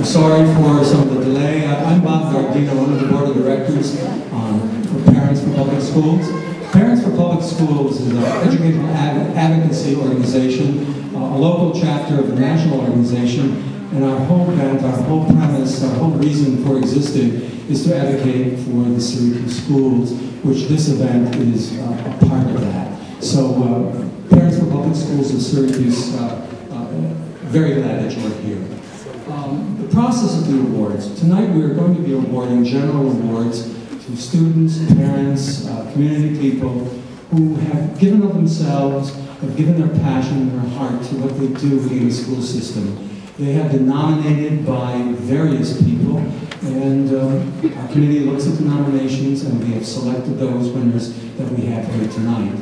I'm sorry for some of the delay. I'm Bob Gardino, one of the board of directors for Parents for Public Schools. Parents for Public Schools is an educational advocacy organization, a local chapter of a national organization, and our whole bent, our whole premise, our whole reason for existing is to advocate for the Syracuse schools, which this event is a part of that. So, Parents for Public Schools in Syracuse, very glad that you're here. The process of the awards. Tonight we are going to be awarding general awards to students, parents, community people who have given of themselves, have given their passion and their heart to what they do in the school system. They have been nominated by various people, and our committee looks at the nominations, and we have selected those winners that we have here tonight.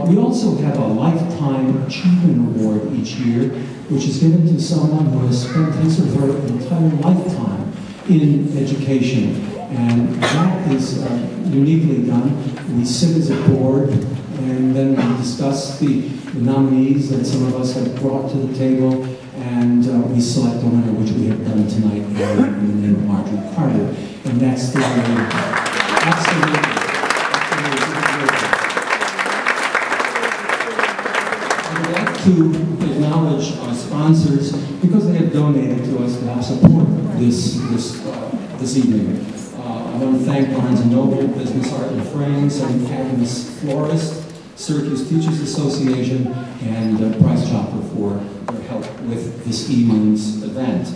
We also have a Lifetime Achievement Award each year, which is given to someone who has spent his or her entire lifetime in education. And that is uniquely done. We sit as a board, and then we discuss the nominees that some of us have brought to the table, and we select a winner, which we have done tonight in the name of Marjorie Carter. And that's the absolutely. To acknowledge our sponsors because they have donated to us to help support this evening. I want to thank Barnes & Noble, Business Art and Frames, and Agnes Florist, Syracuse Teachers Association, and Price Chopper for their help with this evening's event.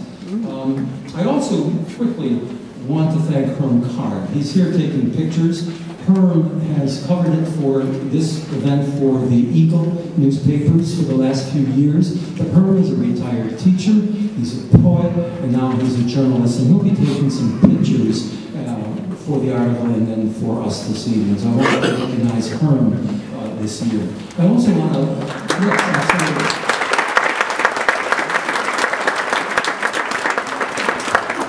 I also quickly want to thank Herm Card. He's here taking pictures. Herm has covered it for this event for the Eagle newspapers for the last few years. But Herm is a retired teacher, he's a poet, and now he's a journalist, and he'll be taking some pictures for the article and then for us this evening. So I want to recognize Herm this year. I also want to,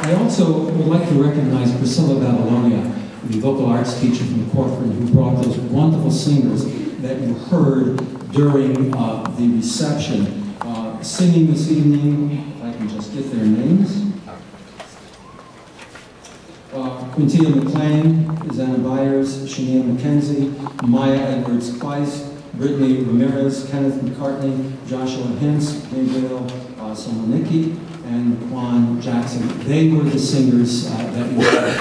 I also would like to recognize Priscilla Babylonia, the vocal arts teacher from Corcoran, who brought those wonderful singers that you heard during the reception. Singing this evening, if I can just get their names. Quintia McLean, Zana Byers, Shania McKenzie, Maya Edwards-Kleist, Brittany Ramirez, Kenneth McCartney, Joshua Hintz, Gabriel Simonicki, and Juan Jackson. They were the singers that you heard.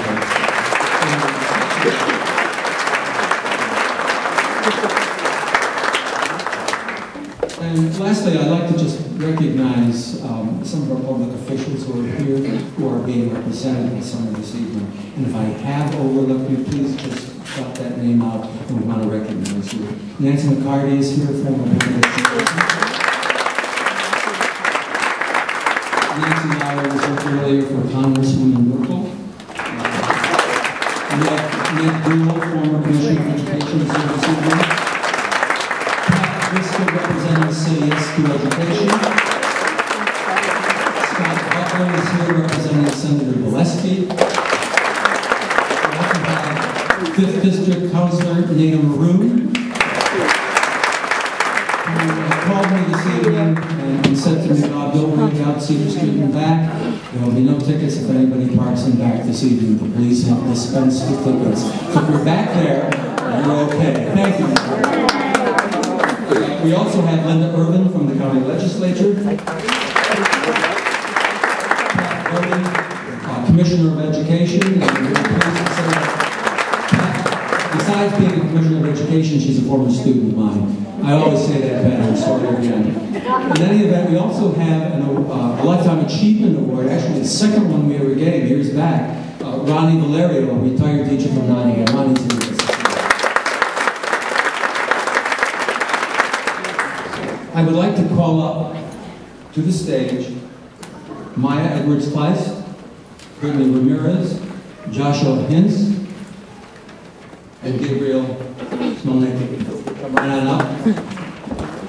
And lastly, I'd like to just recognize some of our public officials who are here, who are being represented in some of this evening. And if I have overlooked you, please just shout that name out, and we want to recognize you. Nancy McCarty is here from the Nancy Lauer was here earlier for Congresswoman Merkel. Nick Gould, former Commissioner of Education, is here this evening. Pat Driscoll, representing CSU Education. Scott Butler is here representing Senator Gillespie. We also have 5th District Councilor Nina Maroon, who called me this evening and said to me, Bob, don't bring out Cedar Street and back. There will be no tickets if anybody parks in back this evening. The police have dispensed with tickets. So if you're back there, you're okay. Thank you. We also have Linda Irvin from the county legislature. Pat Irvin, Commissioner of Education. Besides being a Commissioner of Education, she's a former student of mine. I always say that better, sorry again. In any event, we also have a Lifetime Achievement Award, actually the second one we ever gave years back. Ronnie Valerio, a retired teacher from Nottingham. Ronnie's here with us. I would like to call up to the stage Maya Edwards-Kleist, Brittany Ramirez, Joshua Hintz, and Gabriel Simonicki. Come on up.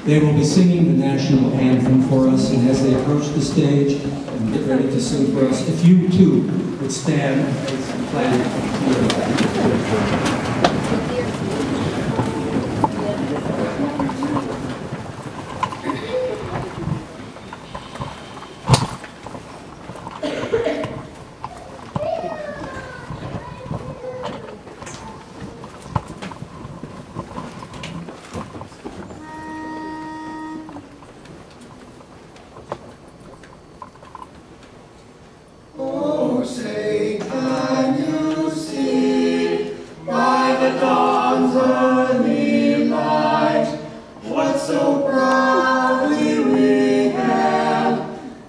They will be singing the national anthem for us, and as they approach the stage and get ready to sing for us, if you too would stand as the flag. say, can you see by the dawn's early light what so proudly we hailed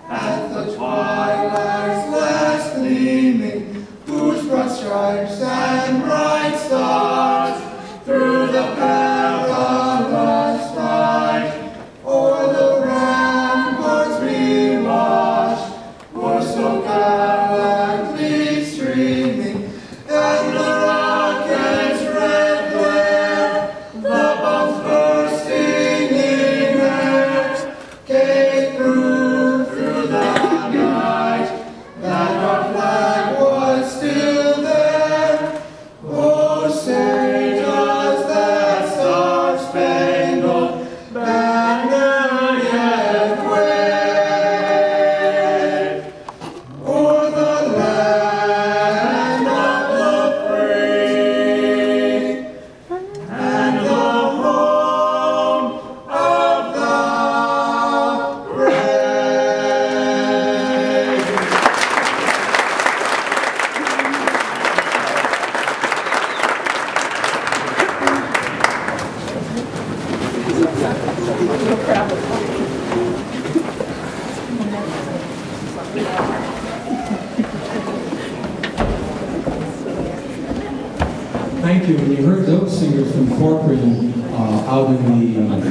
at the twilight's last gleaming, whose broad stripes and bright stars through the perilous fight o'er the ramparts we watched were so gallantly streaming, and the rocket's red glare, the bombs bursting in air, gave proof through the night that our flag was still there. Oh, say does that star-spangled banner yet wave o'er the land of the free and the home of the brave? Thank you. And you heard those singers from Corcoran out in the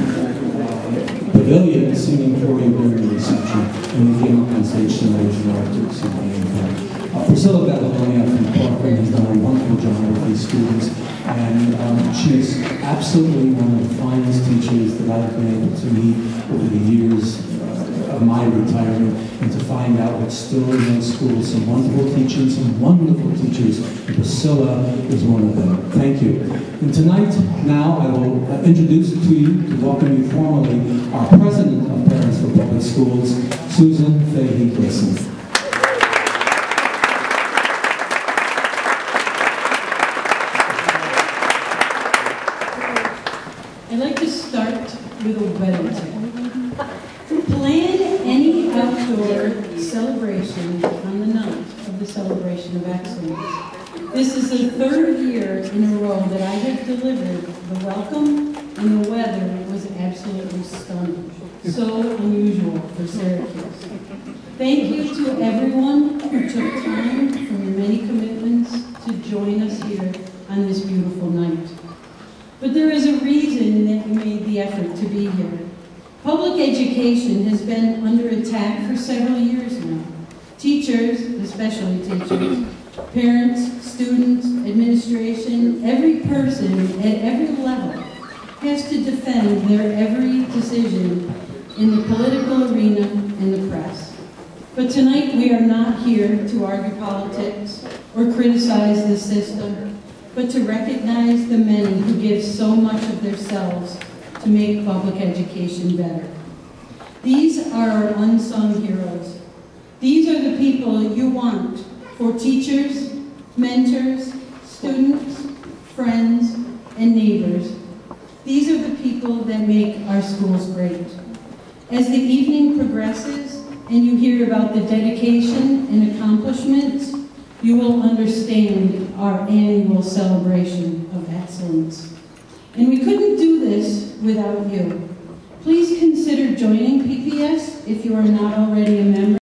pavilion singing for you during the reception. And they came up on stage tonight as well to sing the anthem. Priscilla Babylonia from Corcoran has done a wonderful job with these students. And she is absolutely one of the finest teachers that I've been able to meet over the years of my retirement, and to find out what's still in those schools. Some wonderful teachers, some wonderful teachers. And Priscilla is one of them. Thank you. And tonight, now, I will introduce to you, to welcome you formally, our President of Parents for Public Schools, Susan Fahey Gleason. I'd like to start with a weather tip. Plan any outdoor celebration on the night of the Celebration of Excellence. This is the third year in a row that I have delivered the welcome, and the weather was absolutely stunning. So unusual for Syracuse. Thank you to everyone who took time from your many commitments to join us here on this beautiful night. But there is a reason that you made the effort to be here. Public education has been under attack for several years now. Teachers, especially teachers, parents, students, administration, every person at every level has to defend their every decision in the political arena and the press. But tonight we are not here to argue politics or criticize the system, but to recognize the many who give so much of themselves to make public education better. These are our unsung heroes. These are the people you want for teachers, mentors, students, friends, and neighbors. These are the people that make our schools great. As the evening progresses and you hear about the dedication and accomplishments, you will understand our annual celebration of excellence. And we couldn't do this without you. Please consider joining PPS if you are not already a member.